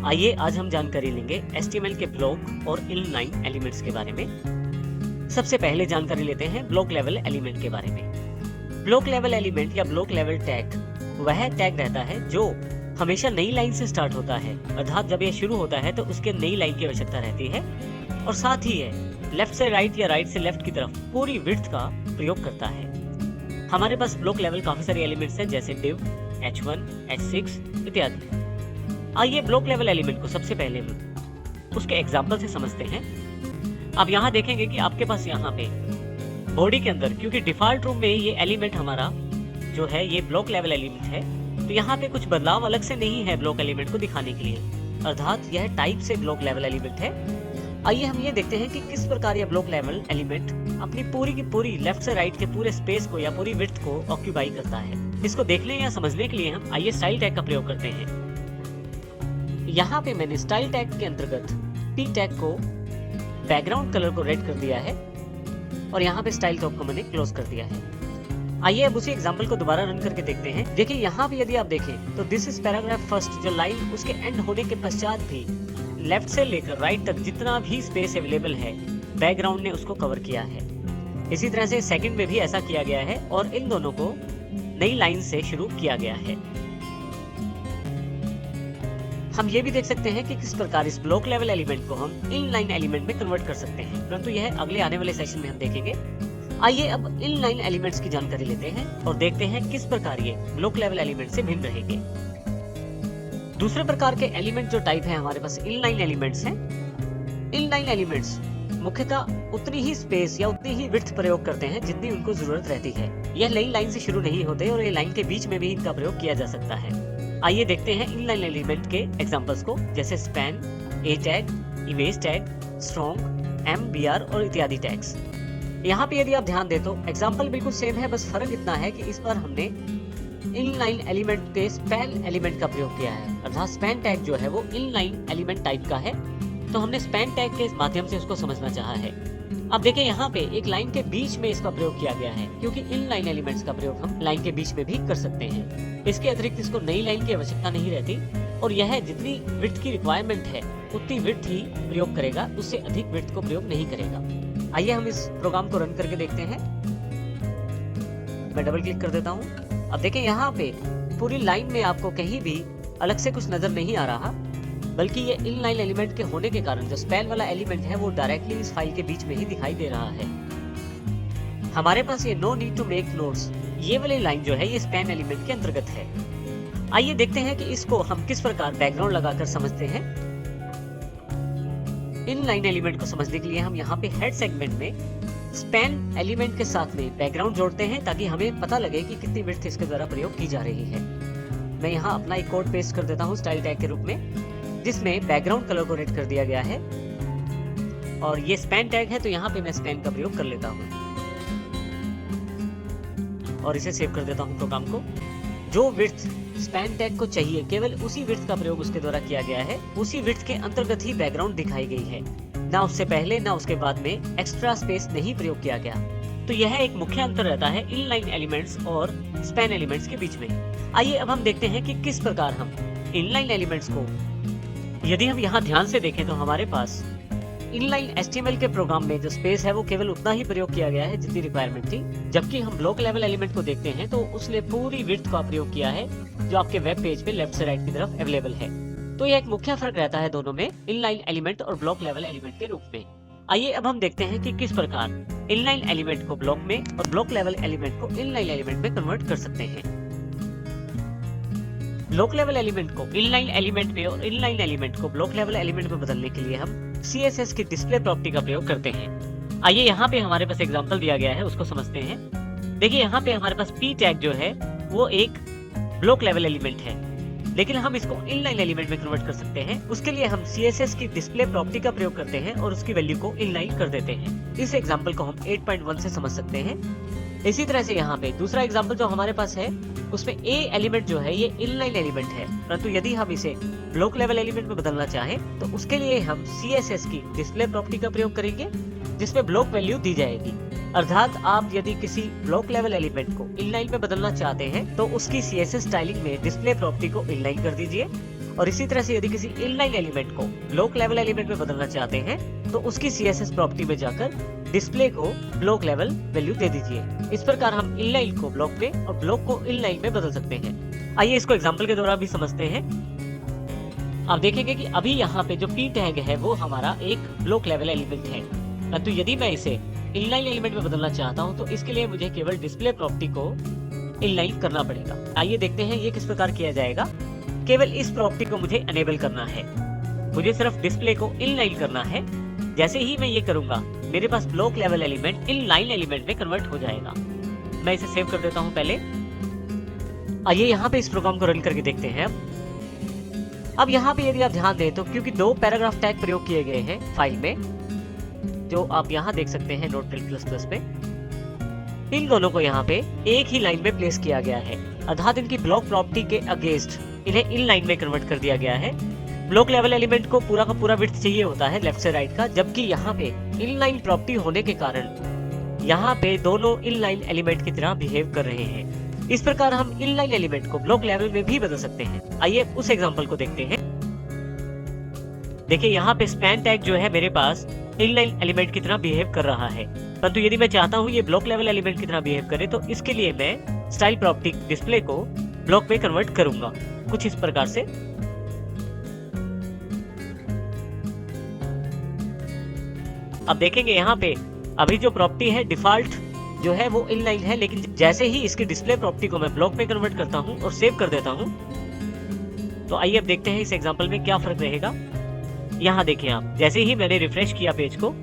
आइए आज हम जानकारी लेंगे HTML के ब्लॉक और इनलाइन एलिमेंट्स के बारे में। सबसे पहले जानकारी लेते हैं ब्लॉक लेवल एलिमेंट के बारे में। ब्लॉक लेवल एलिमेंट या ब्लॉक लेवल टैग वह टैग रहता है जो हमेशा नई लाइन से स्टार्ट होता है, अर्थात जब यह शुरू होता है तो उसके नई लाइन की आवश्यकता रहती है और साथ ही है लेफ्ट से राइट या राइट से लेफ्ट की तरफ पूरी विड्थ का प्रयोग करता है। हमारे पास ब्लॉक लेवल काफी सारे एलिमेंट्स हैं जैसे div, h1, h6 इत्यादि। आइए ब्लॉक लेवल एलिमेंट को सबसे पहले उसके एग्जाम्पल से समझते हैं। आप यहाँ देखेंगे कि आपके पास यहाँ पे बॉडी के अंदर, क्योंकि डिफॉल्ट रूप में ये एलिमेंट हमारा जो है ये ब्लॉक लेवल एलिमेंट है, तो यहाँ पे कुछ बदलाव अलग से नहीं है ब्लॉक एलिमेंट को दिखाने के लिए, अर्थात यह टाइप से ब्लॉक लेवल एलिमेंट है। आइए हम ये देखते हैं कि किस प्रकार यह ब्लॉक लेवल एलिमेंट अपनी पूरी की पूरी लेफ्ट से राइट के पूरे स्पेस को या पूरी विड्थ को ऑक्यूपाई करता है। इसको देखने या समझने के लिए हम आइए स्टाइल टैग का प्रयोग करते हैं। यहाँ पे मैंने स्टाइल टैग के अंतर्गत p टैग को बैकग्राउंड कलर को रेड कर दिया है और यहाँ पे स्टाइल टैग को मैंने क्लोज कर दिया है। आइए अब उसी एग्जांपल को दोबारा रन करके देखते हैं। देखिए यहाँ पे यदि आप देखें तो दिस इज पैराग्राफ फर्स्ट, जो लाइन उसके एंड होने के पश्चात भी लेफ्ट से लेकर राइट तक जितना भी स्पेस अवेलेबल है बैकग्राउंड ने उसको कवर किया है। इसी तरह से सेकंड में भी ऐसा किया गया है और इन दोनों को नई लाइन से शुरू किया गया है। हम ये भी देख सकते हैं कि किस प्रकार इस ब्लॉक लेवल एलिमेंट को हम इनलाइन एलिमेंट में कन्वर्ट कर सकते हैं, परंतु यह अगले आने वाले सेशन में हम देखेंगे। आइए अब इनलाइन एलिमेंट्स की जानकारी लेते हैं और देखते हैं किस प्रकार ये ब्लॉक लेवल एलिमेंट से भिन्न रहेंगे। दूसरे प्रकार के एलिमेंट जो टाइप है हमारे पास इनलाइन एलिमेंट्स हैं। इनलाइन एलिमेंट्स मुख्यतः उतनी ही स्पेस या उतनी ही विड्थ प्रयोग करते हैं जितनी उनको जरूरत रहती है। यह नई लाइन से शुरू नहीं होते और ये लाइन के बीच में भी इनका प्रयोग किया जा सकता है। आइए देखते हैं इनलाइन एलिमेंट के एग्जांपल्स को, जैसे span, a tag, image tag, strong, MBR और इत्यादि टैग्स। यहाँ पे यदि आप ध्यान दें तो एग्जांपल बिल्कुल सेम है, बस फर्क इतना है कि इस बार हमने इनलाइन एलिमेंट के स्पैन एलिमेंट का प्रयोग किया है, अर्थात स्पैन टैग जो है वो इनलाइन एलिमेंट टाइप का है, तो हमने स्पैन टैग के माध्यम से उसको समझना चाहा है। अब देखिए यहाँ पे एक लाइन के बीच में इसका प्रयोग किया गया है, क्योंकि इनलाइन एलिमेंट्स का प्रयोग हम लाइन के बीच में भी कर सकते हैं। इसके अतिरिक्त इसको नई लाइन की आवश्यकता नहीं रहती और यह जितनी विड्थ की रिक्वायरमेंट है उतनी विड्थ ही प्रयोग करेगा, उससे अधिक विड्थ को प्रयोग नहीं करेगा। आइए हम इस प्रोग्राम को रन करके देखते हैं। मैं डबल क्लिक कर देता हूँ। अब देखें यहाँ पे पूरी लाइन में आपको कहीं भी अलग से कुछ नजर नहीं आ रहा, बल्कि ये इनलाइन एलिमेंट के होने के कारण जो स्पैन वाला एलिमेंट है वो डायरेक्टली इस फाइल के बीच में ही दिखाई दे रहा है। हमारे पास ये no need to make notes ये वाली लाइन जो है ये स्पैन एलिमेंट के अंतर्गत है। आइए देखते हैं कि इसको हम किस प्रकार बैकग्राउंड लगाकर समझते हैं। इनलाइन एलिमेंट को समझने के लिए हम यहाँ पे हेड सेगमेंट में स्पैन एलिमेंट के साथ में बैकग्राउंड जोड़ते हैं, ताकि हमें पता लगे कि कितनी विड्थ इसके द्वारा प्रयोग की जा रही है। मैं यहाँ अपना एक कोड पेस्ट कर देता हूँ स्टाइल टैग के रूप में, जिसमें बैकग्राउंड कलर को रेड कर दिया गया है और ये स्पैन टैग है, तो यहाँ पे मैं स्पैन का प्रयोग कर लेता हूँ और इसे सेव कर देता हूँ प्रोग्राम को। जो विड्थ स्पैन टैग को चाहिए केवल उसी विड्थ का प्रयोग उसके द्वारा किया गया है, उसी विड्थ के अंतर्गत ही बैकग्राउंड दिखाई गई है, ना उससे पहले ना उसके बाद में एक्स्ट्रा स्पेस नहीं प्रयोग किया गया। तो यह एक मुख्य अंतर रहता है इनलाइन एलिमेंट्स और स्पैन एलिमेंट्स के बीच में। आइए अब हम देखते हैं कि किस प्रकार हम इनलाइन एलिमेंट्स को, यदि हम यहाँ ध्यान से देखें तो हमारे पास इनलाइन HTML के प्रोग्राम में जो स्पेस है वो केवल उतना ही प्रयोग किया गया है जितनी रिक्वायरमेंट थी, जबकि हम ब्लॉक लेवल एलिमेंट को देखते हैं तो उसने पूरी विड्थ का प्रयोग किया है जो आपके वेब पेज पे लेफ्ट से राइट की तरफ अवेलेबल है। तो यह एक मुख्य फर्क रहता है दोनों में, इनलाइन एलिमेंट और ब्लॉक लेवल एलिमेंट के रूप में। आइए अब हम देखते हैं कि किस प्रकार इनलाइन एलिमेंट को ब्लॉक में और ब्लॉक लेवल एलिमेंट को इनलाइन एलिमेंट में कन्वर्ट कर सकते हैं। ब्लॉक लेवल एलिमेंट को इनलाइन एलिमेंट में और इनलाइन एलिमेंट को ब्लॉक लेवल एलिमेंट में बदलने के लिए हम CSS की डिस्प्ले प्रॉपर्टी का प्रयोग करते हैं। आइए यहाँ पे हमारे पास एग्जांपल दिया गया है, उसको समझते हैं। देखिए यहाँ पे हमारे पास p टैग जो है वो एक ब्लॉक लेवल एलिमेंट है, लेकिन हम इसको इनलाइन एलिमेंट में कन्वर्ट कर सकते हैं। उसके लिए हम CSS की डिस्प्ले प्रॉपर्टी का प्रयोग करते हैं और उसकी वैल्यू को इनलाइन कर देते हैं। इस एग्जांपल को हम 8.1 से समझ सकते हैं। इसी तरह से यहाँ पे दूसरा एग्जांपल जो हमारे पास है उसमें A एलिमेंट जो है ये इनलाइन एलिमेंट है, परंतु यदि हम इसे ब्लॉक लेवल एलिमेंट में बदलना चाहें तो उसके लिए हम CSS की डिस्प्ले प्रॉपर्टी का प्रयोग करेंगे, जिसमें ब्लॉक वैल्यू दी जाएगी। अर्थात आप यदि किसी ब्लॉक लेवल एलिमेंट को इनलाइन में बदलना चाहते हैं तो उसकी CSS स्टाइलिंग में डिस्प्ले प्रॉपर्टी को इनलाइन कर दीजिए और इसी तरह से यदि किसी इनलाइन एलिमेंट को ब्लॉक लेवल एलिमेंट में बदलना चाहते हैं तो उसकी CSS प्रॉपर्टी में जाकर डिस्प्ले को ब्लॉक लेवल वैल्यू दे दीजिए। इस प्रकार हम इनलाइन को ब्लॉक में और ब्लॉक को इनलाइन में बदल सकते हैं। आइए इसको एग्जांपल के द्वारा भी समझते हैं। आप देखेंगे कि अभी यहाँ पे जो p टैग है वो हमारा एक ब्लॉक लेवल एलिमेंट है, परंतु यदि मैं इसे इनलाइन एलिमेंट में बदलना चाहता हूँ तो इसके लिए मुझे केवल डिस्प्ले प्रॉपर्टी को इनलाइन करना पड़ेगा। आइए देखते हैं ये किस प्रकार किया जाएगा। केवल इस प्रॉपर्टी को मुझे अनेबल करना है, मुझे सिर्फ डिस्प्ले को इनलाइन करना है। जैसे ही मैं ये करूंगा मेरे पास block level element inline element में कन्वर्ट हो जाएगा। मैं इसे सेव कर देता हूं पहले। आइए यहाँ पे इस प्रोग्राम को रन करके देखते हैं। अब यहाँ पे यदि आप ध्यान दें तो क्योंकि 2 पैराग्राफ टैग प्रयोग किए गए हैं फाइल में, जो आप यहाँ देख सकते हैं Notepad++ पे, इन दोनों को यहाँ पे एक ही लाइन में प्लेस किया गया है, अर्थात इनकी ब्लॉक प्रॉपर्टी के अगेंस्ट इन्हें इन लाइन में कन्वर्ट कर दिया गया है। ब्लॉक लेवल एलिमेंट को पूरा का पूरा विड्थ चाहिए होता है लेफ्ट से राइट का, जबकि यहाँ पे इन लाइन प्रॉपर्टी होने के कारण यहाँ पे दोनों इन लाइन एलिमेंट की तरह बिहेव कर रहे हैं। इस प्रकार हम इन लाइन एलिमेंट को ब्लॉक लेवल में भी बदल सकते हैं। आइए उस एग्जाम्पल को देखते हैं। देखिए यहाँ पे स्पैन टैग जो है मेरे पास इनलाइन एलिमेंट की तरह बिहेव कर रहा है, परंतु यदि मैं चाहता हूँ ये ब्लॉक लेवल एलिमेंट की तरह बिहेव करे तो इसके लिए मैं स्टाइल प्रॉपर्टी डिस्प्ले को ब्लॉक में कन्वर्ट करूंगा कुछ इस प्रकार से। अब देखेंगे यहाँ पे अभी जो प्रॉपर्टी है डिफॉल्ट जो है वो इनलाइन है, लेकिन जैसे ही इसकी डिस्प्ले प्रॉपर्टी को मैं ब्लॉक में कन्वर्ट करता हूँ और सेव कर देता हूँ तो आइए अब देखते हैं इस एग्जाम्पल में क्या फर्क रहेगा। यहाँ देखें आप, जैसे ही मैंने रिफ्रेश किया पेज को,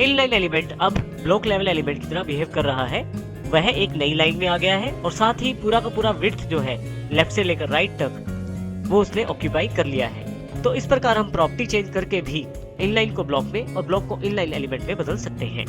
इनलाइन एलिमेंट अब ब्लॉक लेवल एलिमेंट की तरह बिहेव कर रहा है। वह एक नई लाइन में आ गया है और साथ ही पूरा का पूरा विड्थ जो है लेफ्ट से लेकर राइट तक वो उसने ऑक्यूपाई कर लिया है। तो इस प्रकार हम प्रॉपर्टी चेंज करके भी इनलाइन को ब्लॉक में और ब्लॉक को इनलाइन एलिमेंट में बदल सकते हैं।